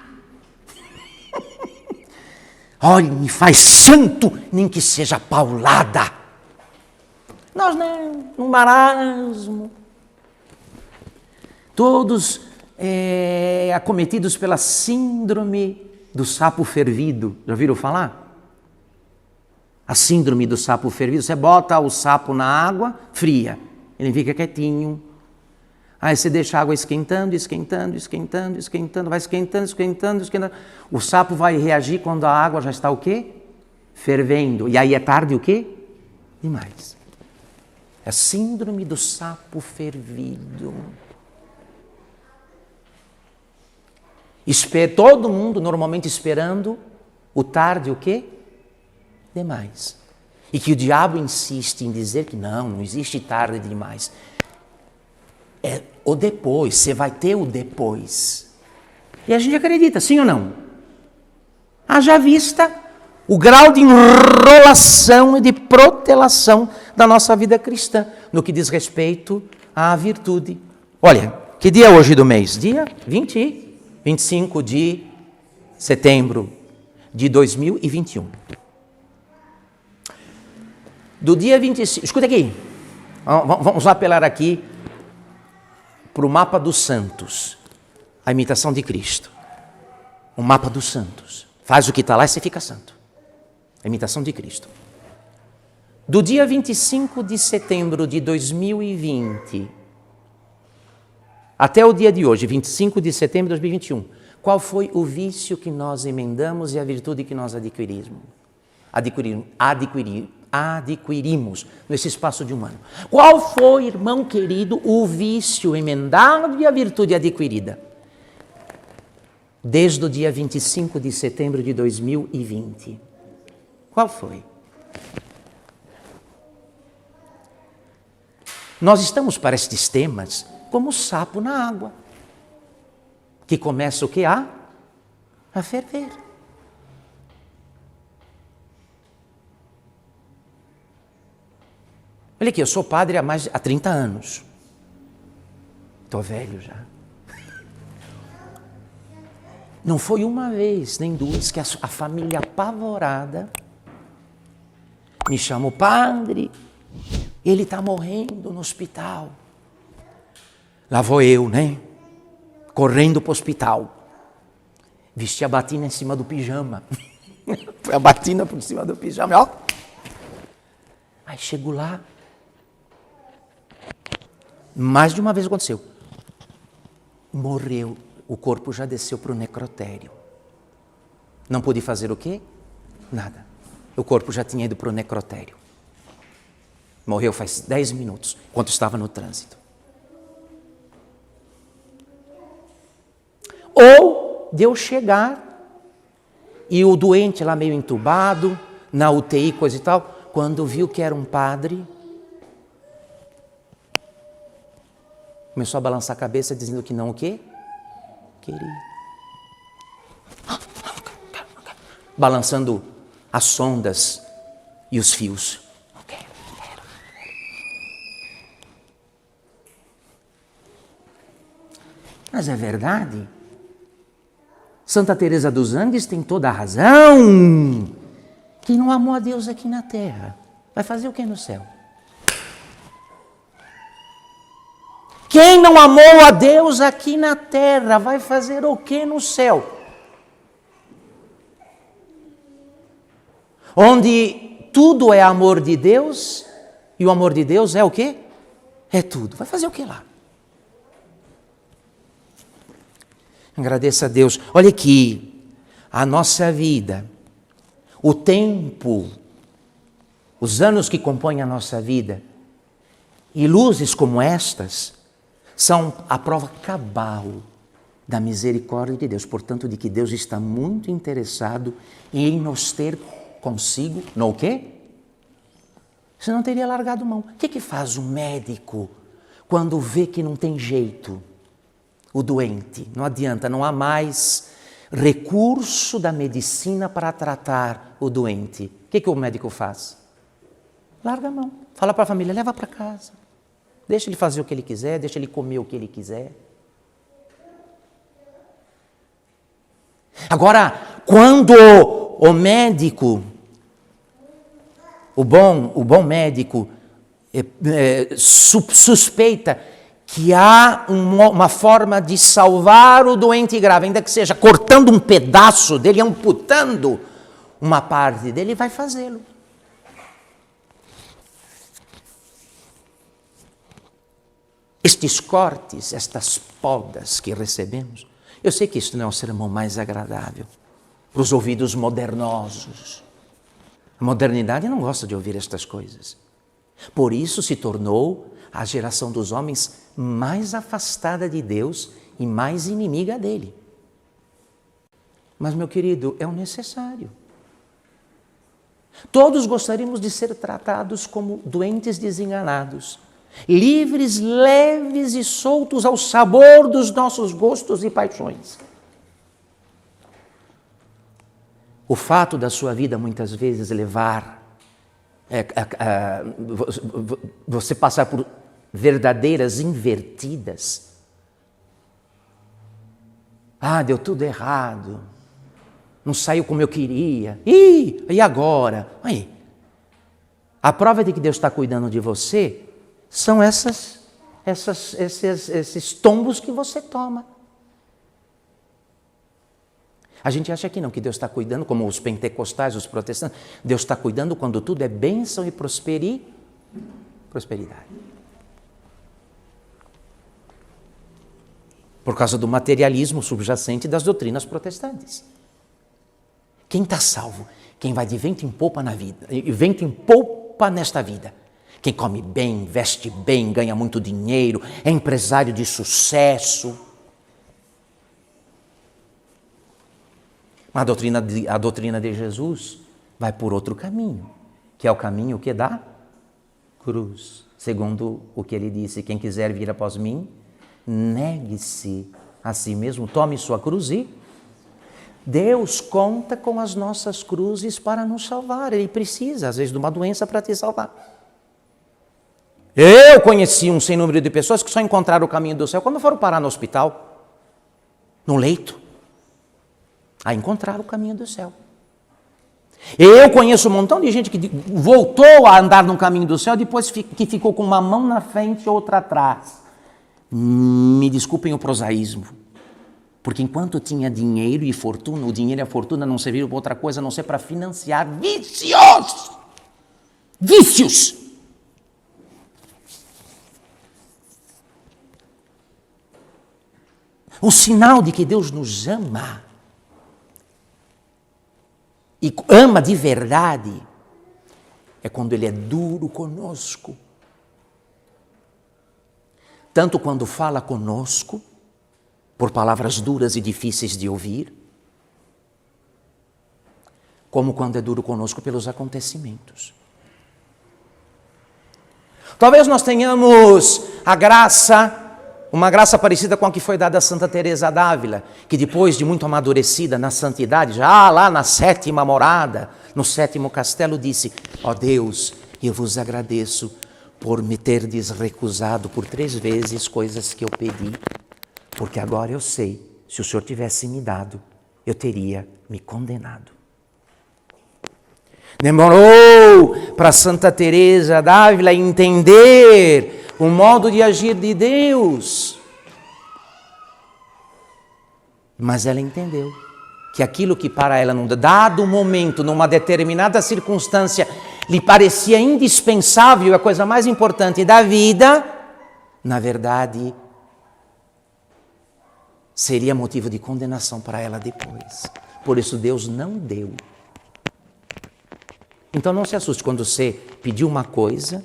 Speaker 1: Olhe, me faz santo, nem que seja paulada. Nós não, no marasmo. Todos acometidos pela síndrome do sapo fervido. Já ouviram falar? A síndrome do sapo fervido. Você bota o sapo na água fria, ele fica quietinho. Aí você deixa a água esquentando, esquentando, esquentando, esquentando, vai esquentando, esquentando, esquentando. O sapo vai reagir quando a água já está o quê? Fervendo. E aí é tarde o quê? Demais. É a síndrome do sapo fervido. Todo mundo normalmente esperando o tarde o quê? Demais. E que o diabo insiste em dizer que não existe tarde demais. É o depois, você vai ter o depois. E a gente acredita, sim ou não? Haja vista o grau de enrolação e de protelação da nossa vida cristã, no que diz respeito à virtude. Olha, que dia é hoje do mês? Dia 25 de setembro de 2021. Do dia 25, escuta aqui, vamos apelar aqui para o mapa dos santos, a imitação de Cristo. O mapa dos santos. Faz o que está lá e você fica santo. A imitação de Cristo. Do dia 25 de setembro de 2020 até o dia de hoje, 25 de setembro de 2021, qual foi o vício que nós emendamos e a virtude que nós adquirimos nesse espaço de um ano? Qual foi, irmão querido, o vício emendado e a virtude adquirida? Desde o dia 25 de setembro de 2020. Qual foi? Nós estamos para estes temas como o sapo na água, que começa o que? A ferver. Olha aqui, eu sou padre há 30 anos. Estou velho já. Não foi uma vez, nem duas, que a família apavorada me chamou: padre, ele está morrendo no hospital. Lá vou eu, né? Correndo para o hospital. Vesti a batina em cima do pijama. Foi a batina por cima do pijama, ó. Aí chego lá. Mais de uma vez aconteceu. Morreu. O corpo já desceu para o necrotério. Não pude fazer o quê? Nada. O corpo já tinha ido para o necrotério. Morreu faz 10 minutos, enquanto estava no trânsito. Ou de eu chegar e o doente lá meio entubado, na UTI, coisa e tal, quando viu que era um padre, começou a balançar a cabeça dizendo que não o quê? Queria. Balançando as sondas e os fios. Não quero. Mas é verdade. Santa Teresa dos Andes tem toda a razão. Quem não amou a Deus aqui na terra, vai fazer o que no céu? Quem não amou a Deus aqui na terra, vai fazer o que no céu? Onde tudo é amor de Deus, e o amor de Deus é o quê? É tudo. Vai fazer o que lá? Agradeça a Deus. Olha aqui, a nossa vida, o tempo, os anos que compõem a nossa vida, e luzes como estas, são a prova cabal da misericórdia de Deus. Portanto, de que Deus está muito interessado em nos ter consigo, no quê? Você não teria largado mão. O que faz um médico quando vê que não tem jeito? O doente, não adianta, não há mais recurso da medicina para tratar o doente. O que o médico faz? Larga a mão. Fala para a família, leva para casa. Deixa ele fazer o que ele quiser, deixa ele comer o que ele quiser. Agora, quando o médico, o bom médico, suspeita que há uma forma de salvar o doente grave, ainda que seja cortando um pedaço dele, amputando uma parte dele, vai fazê-lo. Estes cortes, estas podas que recebemos, eu sei que isto não é o sermão mais agradável para os ouvidos modernosos. A modernidade não gosta de ouvir estas coisas. Por isso se tornou a geração dos homens mais afastada de Deus e mais inimiga dele. Mas, meu querido, é o necessário. Todos gostaríamos de ser tratados como doentes desenganados, livres, leves e soltos ao sabor dos nossos gostos e paixões. O fato da sua vida muitas vezes levar, você passar por verdadeiras invertidas. Deu tudo errado, não saiu como eu queria, e agora? Aí, a prova de que Deus está cuidando de você são esses tombos que você toma. A gente acha que não, que Deus está cuidando, como os pentecostais, os protestantes, Deus está cuidando quando tudo é bênção e prosperidade. Por causa do materialismo subjacente das doutrinas protestantes. Quem está salvo? Quem vai de vento em popa na vida, vento em popa nesta vida. Quem come bem, veste bem, ganha muito dinheiro, é empresário de sucesso. A doutrina de Jesus vai por outro caminho, que é o caminho que dá cruz. Segundo o que ele disse, quem quiser vir após mim, negue-se a si mesmo, tome sua cruz e... Deus conta com as nossas cruzes para nos salvar. Ele precisa, às vezes, de uma doença para te salvar. Eu conheci um sem número de pessoas que só encontraram o caminho do céu quando foram parar no hospital, no leito. A encontrar o caminho do céu. Eu conheço um montão de gente que voltou a andar no caminho do céu depois que ficou com uma mão na frente e outra atrás. Me desculpem o prosaísmo, porque enquanto tinha dinheiro e fortuna, o dinheiro e a fortuna não serviram para outra coisa a não ser para financiar vícios. O sinal de que Deus nos ama, e ama de verdade, é quando Ele é duro conosco. Tanto quando fala conosco, por palavras duras e difíceis de ouvir, como quando é duro conosco pelos acontecimentos. Talvez nós tenhamos uma graça parecida com a que foi dada a Santa Teresa d'Ávila, que depois de muito amadurecida na santidade, já lá na 7ª morada, no 7º castelo, disse: ó Deus, eu vos agradeço por me terdes recusado por 3 vezes coisas que eu pedi, porque agora eu sei, se o Senhor tivesse me dado, eu teria me condenado. Demorou para Santa Teresa d'Ávila entender o modo de agir de Deus. Mas ela entendeu que aquilo que para ela, num dado momento, numa determinada circunstância, lhe parecia indispensável, a coisa mais importante da vida, na verdade, seria motivo de condenação para ela depois. Por isso Deus não deu. Então não se assuste quando você pediu uma coisa,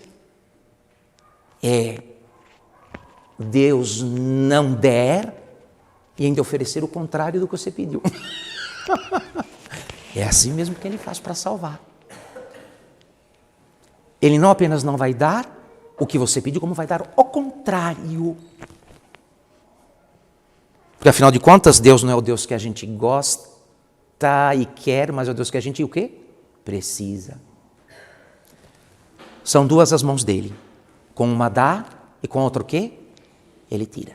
Speaker 1: Deus não der e ainda oferecer o contrário do que você pediu. É assim mesmo que Ele faz para salvar. Ele não apenas não vai dar o que você pediu, como vai dar o contrário. Porque afinal de contas, Deus não é o Deus que a gente gosta e quer, mas é o Deus que a gente o quê? Precisa. São 2 as mãos dele. Com uma dá e com outra o quê? Ele tira.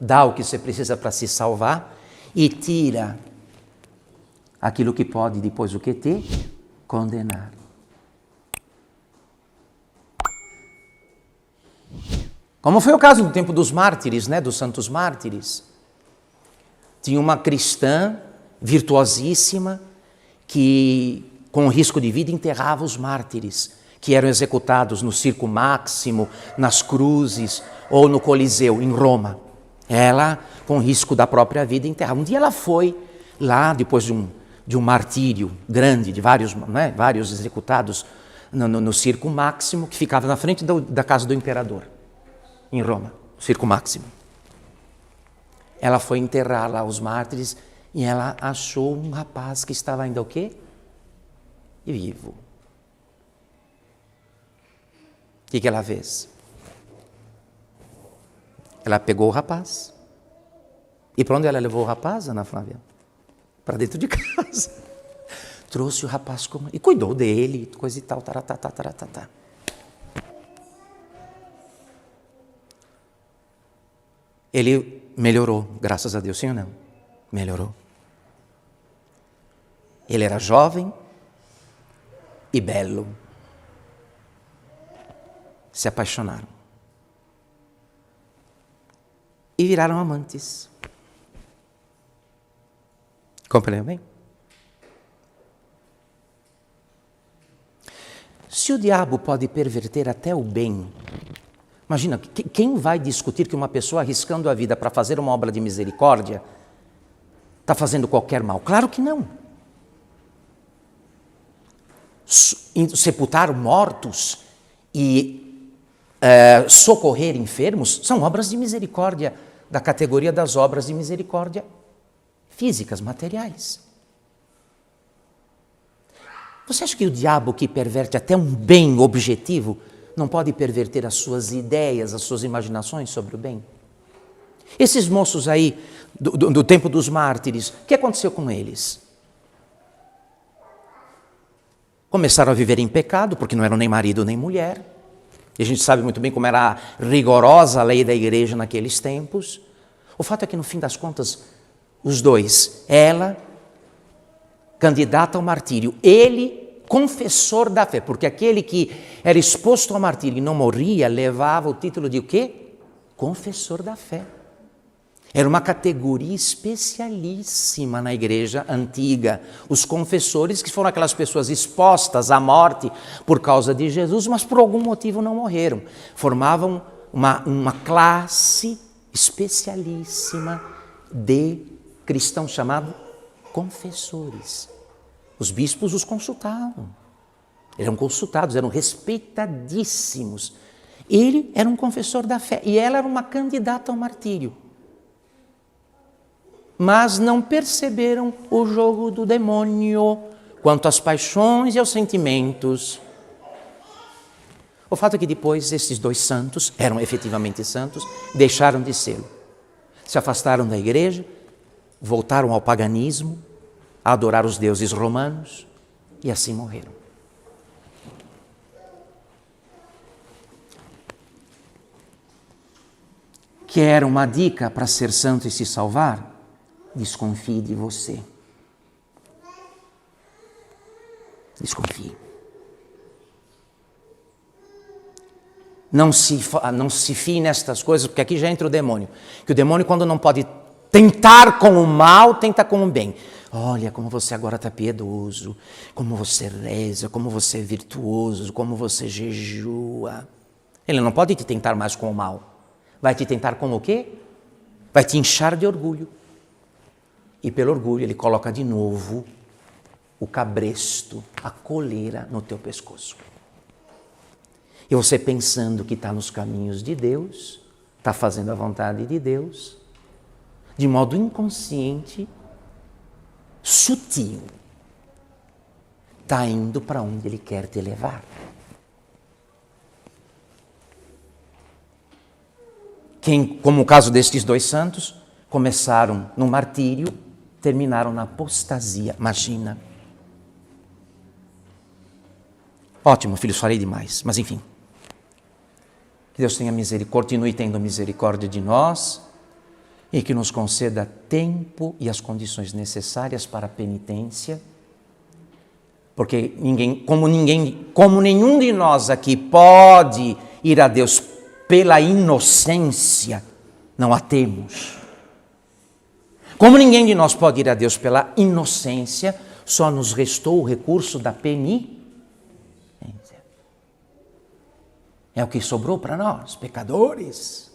Speaker 1: Dá o que você precisa para se salvar e tira aquilo que pode depois o que te condenar. Como foi o caso no tempo dos mártires, né, dos santos mártires. Tinha uma cristã virtuosíssima que, com risco de vida, enterrava os mártires, que eram executados no Circo Máximo, nas cruzes ou no Coliseu, em Roma. Ela, com risco da própria vida, enterrava. Um dia ela foi lá, depois de um martírio grande, de vários executados no Circo Máximo, que ficava na frente da casa do imperador, em Roma, Circo Máximo. Ela foi enterrar lá os mártires e ela achou um rapaz que estava ainda o quê? Vivo. O que ela fez? Ela pegou o rapaz. E para onde ela levou o rapaz, Ana Flávia? Para dentro de casa. Trouxe o rapaz e cuidou dele, coisa e tal, taratá. Ele melhorou, graças a Deus, sim ou não? Melhorou. Ele era jovem e belo. Se apaixonaram. E viraram amantes. Compreendeu bem? Se o diabo pode perverter até o bem, imagina, quem vai discutir que uma pessoa arriscando a vida para fazer uma obra de misericórdia está fazendo qualquer mal? Claro que não. Sepultar mortos e socorrer enfermos são obras de misericórdia, da categoria das obras de misericórdia físicas, materiais. Você acha que o diabo, que perverte até um bem objetivo, não pode perverter as suas ideias, as suas imaginações sobre o bem? Esses moços aí, do tempo dos mártires, o que aconteceu com eles? Começaram a viver em pecado, porque não eram nem marido nem mulher. E a gente sabe muito bem como era rigorosa a lei da igreja naqueles tempos. O fato é que, no fim das contas, os dois, ela, candidata ao martírio, ele, confessor da fé, porque aquele que era exposto ao martírio e não morria, levava o título de o quê? Confessor da fé. Era uma categoria especialíssima na igreja antiga. Os confessores, que foram aquelas pessoas expostas à morte por causa de Jesus, mas por algum motivo não morreram. Formavam uma classe especialíssima de cristãos chamados confessores. Os bispos os consultavam. Eram consultados, eram respeitadíssimos. Ele era um confessor da fé e ela era uma candidata ao martírio. Mas não perceberam o jogo do demônio quanto às paixões e aos sentimentos. O fato é que depois esses dois santos, eram efetivamente santos, deixaram de ser. Se afastaram da igreja, voltaram ao paganismo, a adorar os deuses romanos e assim morreram. Quer uma dica para ser santo e se salvar? Desconfie de você. Desconfie. Não se fie nestas coisas, porque aqui já entra o demônio. Que o demônio, quando não pode tentar com o mal, tenta com o bem. Olha como você agora está piedoso, como você reza, como você é virtuoso, como você jejua. Ele não pode te tentar mais com o mal. Vai te tentar com o quê? Vai te inchar de orgulho. E pelo orgulho ele coloca de novo o cabresto, a coleira no teu pescoço. E você pensando que está nos caminhos de Deus, está fazendo a vontade de Deus, de modo inconsciente, sutil, está indo para onde Ele quer te levar. Como o caso destes dois santos, começaram no martírio, terminaram na apostasia. Imagina. Ótimo, filhos, falei demais, mas enfim. Que Deus tenha misericórdia, continue tendo misericórdia de nós, e que nos conceda tempo e as condições necessárias para a penitência, porque como nenhum de nós aqui pode ir a Deus pela inocência, não a temos. Como ninguém de nós pode ir a Deus pela inocência, só nos restou o recurso da penitência. É o que sobrou para nós, pecadores.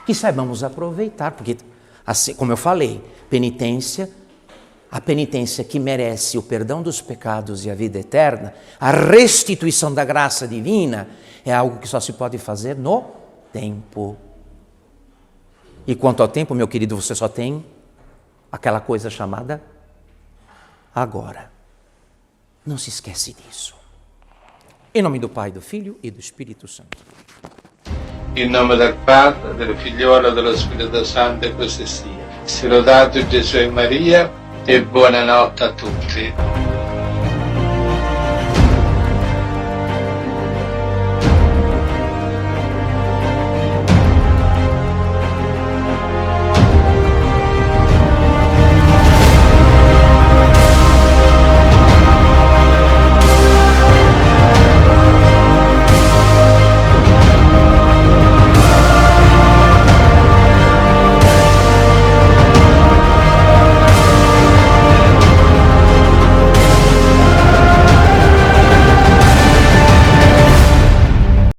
Speaker 1: Que saibamos aproveitar, porque, assim, como eu falei, a penitência que merece o perdão dos pecados e a vida eterna, a restituição da graça divina, é algo que só se pode fazer no tempo. E quanto ao tempo, meu querido, você só tem aquela coisa chamada agora. Não se esquece disso. Em nome do Pai, do Filho e do Espírito Santo.
Speaker 2: In nome del Padre, del Figliolo e dello Spirito Santo, e così sia. Sia lodato Gesù e Maria, e buonanotte a tutti.